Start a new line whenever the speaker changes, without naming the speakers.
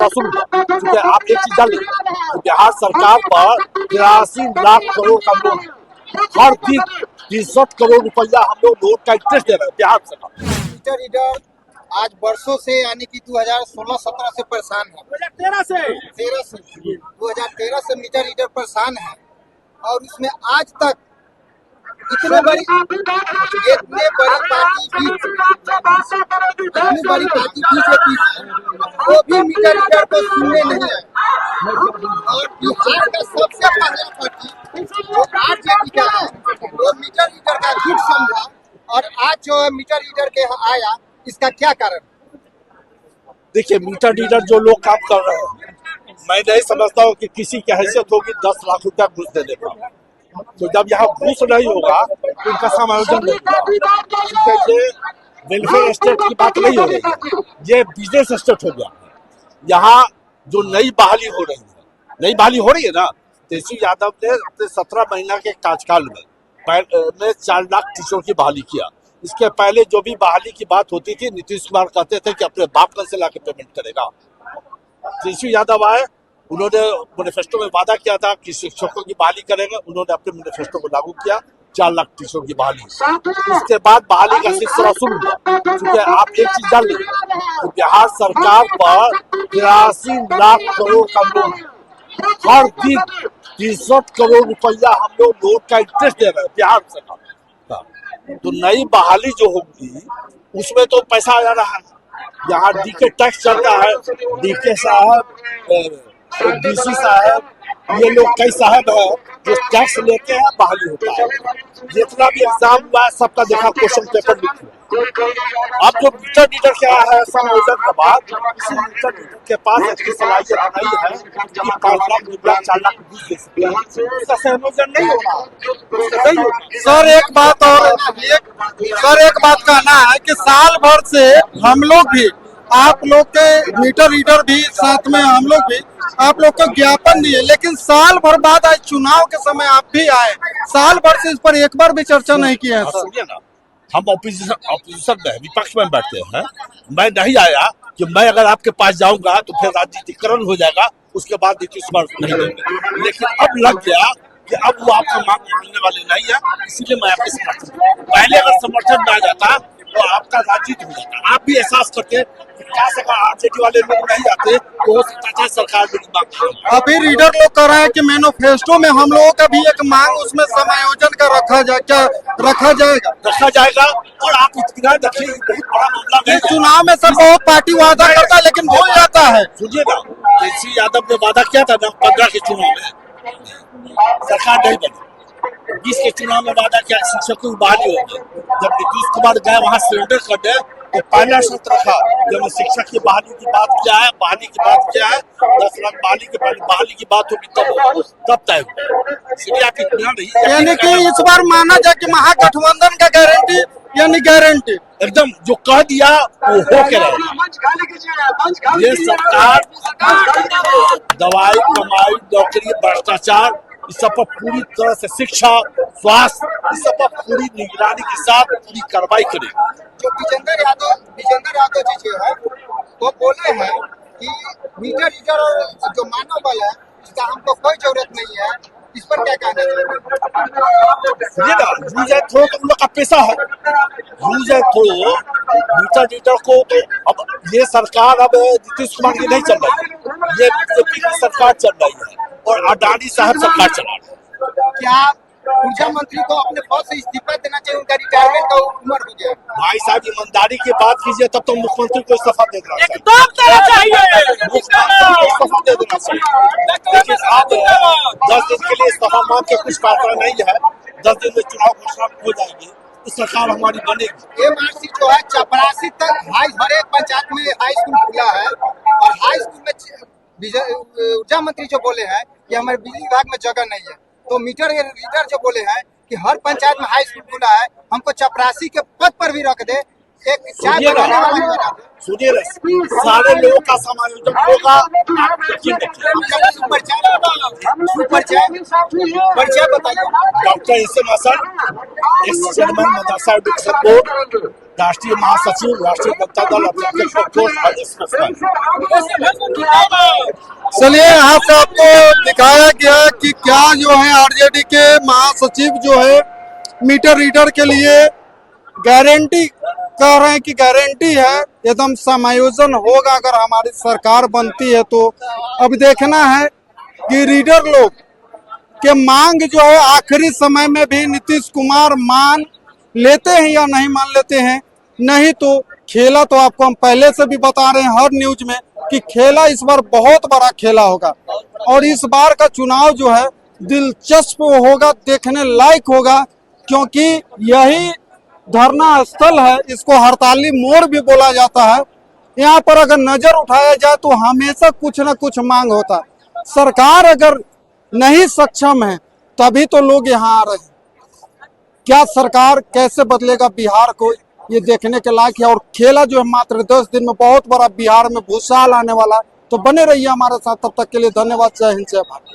वसूल हुआ। क्योंकि आप एक चीज जान लीजिए, बिहार सरकार पर 83 लाख करोड़ का लोन है। हर दिन 63 करोड़ रुपया हम लोग लोन का इंटरेस्ट दे रहे हैं बिहार सरकार।
मीटर रीडर आज वर्षों से यानी कि 2016-17 से परेशान है। 2013 से मीटर रीडर परेशान है और उसमें आज तक इतनी बड़ी पार्टी बीजेपी वो भी मीटर रीडर को सुनने नहीं है। और बिहार का सबसे पहला पार्टी जो आरजेडी का है वो मीटर रीडर का झूठ समझा और आज जो मीटर रीडर के यहाँ आया, इसका क्या कारण?
देखिए, मीटर रीडर जो लोग काम कर रहे हैं, मैं नहीं समझता हूँ कि किसी की हैसियत होगी 10 लाख रुपया घूस देने का। तो जब यहाँ घूस नहीं होगा तो इनका समायोजन नहीं होगा। ये वेलफेयर स्टेट की बात नहीं हो रही है, ये बिजनेस स्टेट हो गया। यहाँ जो नई बहाली हो रही है ना, तेजस्वी यादव ने अपने 17 महीना के कार्यकाल में 4 लाख टीचरों की बहाली किया। इसके पहले जो भी बहाली की बात होती थी, नीतीश कुमार कहते थे कि अपने बाप से लाके पेमेंट करेगा। तेजस्वी यादव आए, उन्होंने मैनिफेस्टो में वादा किया था कि शिक्षकों की बहाली करेंगे। उन्होंने अपने मैनिफेस्टो को लागू किया, 4 लाख टीचरों की बहाली। उसके बाद बहाली का सिलसिला शुरू हुआ। क्योंकि आप एक चीज जान लीजिए, बिहार सरकार पर 83 लाख करोड़ का लोन है। हर दिन 63 करोड़ रुपया हम लोग लोन का इंटरेस्ट दे रहे हैं बिहार सरकार। तो नई बहाली जो होगी उसमें तो पैसा आ रहा है। यहाँ डीके टैक्स चलता है, डीके साहब, डीसी साहब, ये लोग कई साहब है जो टैक्स लेते हैं, बहाली होता है। जितना भी एग्जाम हुआ है सबका देखा, क्वेश्चन पेपर लिखे। अब जो मीटर रीडर क्या है, समायोजन के बाद किसी मीटर रीडर के पास ऐसी सलाहियत नहीं है कि 5 लाख रुपया 4 लाख घूस दे सकते। इसका संयोजन नहीं होगा।
सर एक बात कहना है कि साल भर से हम लोग भी, आप लोग के मीटर रीडर भी साथ में हम लोग भी आप लोग को ज्ञापन दिए, लेकिन साल भर बाद आज चुनाव के समय आप भी आए, साल भर से इस पर एक बार भी चर्चा नहीं की है।
सुनिए ना, हम ऑपोजिशन में विपक्ष में बैठते हैं। मैं नहीं आया कि मैं अगर आपके पास जाऊंगा तो फिर राजनीतिकरण हो जाएगा, उसके बाद नीतीश कुमार नहीं देंगे। लेकिन अब लग गया कि अब वो आपका मांग मानने वाले नहीं है, इसीलिए मैं आपके समर्थन। पहले अगर समर्थन में आ जाता तो आपका राजनीति हो जाता। आप भी एहसास करते आरजेडी वाले लोग नहीं आते तो हो सकता था सरकार मेरी मांग।
अभी रीडर लोग कह रहे हैं कि मैनिफेस्टो में हम लोगों का भी एक मांग उसमें समायोजन का रखा जाएगा।
और आप इतना रखिए, बहुत बड़ा मामला नहीं।
चुनाव में सब बहुत पार्टी वादा करता है लेकिन भूल जाता है।
सुनिए ना, तेजस्वी यादव ने वादा किया था ना 15 के चुनाव में, सरकार नहीं बनी। 20 के चुनाव में वादा किया शिक्षकों की बहाली होगी। जब नीतीश कुमार गए वहाँ सरेंडर करने, तो पहला शर्त रखा जब शिक्षक की बहाली की बात किया है, 10 लाख बहाली की बात होगी तब तय होगा। इसलिए आप इतना नहीं,
यानी कि इस बार माना जाए कि महागठबंधन का गारंटी
एकदम जो कह दिया वो हो के रहेगा। ये सरकार दवाई, कमाई, नौकरी, भ्रष्टाचार, इस सब पर पूरी तरह से, शिक्षा, स्वास्थ्य, इस सब पर पूरी निगरानी के साथ पूरी कार्रवाई करेगी।
जो विजेंद्र यादव जी जो है वो बोले हैं कि मीटर रीडर और जो मानव बल है इसका हमको कोई जरूरत नहीं है। इस पर क्या कहना चाहिए?
ये ना यूज एंड थ्रो तो उन लोग का पैसा है। Use and throw meter reader को तो अब ये सरकार, अब नीतीश कुमार की नहीं चल रही है, ये बीजेपी की सरकार चल रही है और अडानी साहब सरकार चला रहे हैं।
क्या ऊर्जा मंत्री को अपने पद से इस्तीफा देना चाहिए? उनका रिटायरमेंट का उम्र हो गया।
भाई साहब, ईमानदारी की बात कीजिए तब तो मुख्यमंत्री को इस्तीफा दे देना चाहिए। इस्तीफा दे देना चाहिए। लेकिन आप 10 दिन के लिए इस्तीफा मांग के कुछ फायदा नहीं है। 10 दिन में चुनाव घोषणा हो जाएगी तो सरकार हमारी बनेगी।
MRC जो है चपरासी तक हर एक पंचायत में हाई स्कूल खुला है और हाई स्कूल में ऊर्जा मंत्री जो बोले हैं कि हमारे बिजली विभाग में जगह नहीं है, तो मीटर रीडर जो बोले हैं कि हर पंचायत में हाई स्कूल खुला है, हमको चपरासी के पद पर भी रख दे, एक चाय बनाने वाला।
सुनिए, सारे लोगों का समायोजन होगा।
परिचय बताइए।
Doctor SM Hasan, ex chairman madrasa education board, राष्ट्रीय महासचिव राष्ट्रीय जनता दल अध्यक्ष संतोष प्रदेश कृष्ण।
चलिए यहाँ से आपको दिखाया गया कि क्या जो है आरजेडी के महासचिव जो है मीटर रीडर के लिए गारंटी कह रहे हैं कि गारंटी है, एकदम समायोजन होगा अगर हमारी सरकार बनती है तो। अब देखना है कि रीडर लोग के मांग जो है आखिरी समय में भी नीतीश कुमार मान लेते हैं या नहीं मान लेते हैं। नहीं तो खेला तो आपको हम पहले से भी बता रहे हैं हर न्यूज में कि खेला इस बार बहुत बड़ा खेला होगा और इस बार का चुनाव जो है दिलचस्प होगा, देखने लायक होगा, क्योंकि यही धरना स्थल है, इसको हड़ताली मोड़ भी बोला जाता है। यहाँ पर अगर नजर उठाया जाए तो हमेशा कुछ न कुछ मांग होता है। सरकार अगर नहीं सक्षम है तभी तो लोग यहाँ आ रहे हैं। क्या सरकार कैसे बदलेगा बिहार को, ये देखने के लायक है। और खेला जो है मात्र 10 दिन में बहुत बड़ा बिहार में भूसाल आने वाला। तो बने रहिए हमारे साथ, तब तक के लिए धन्यवाद। जय हिंद, जय भारत।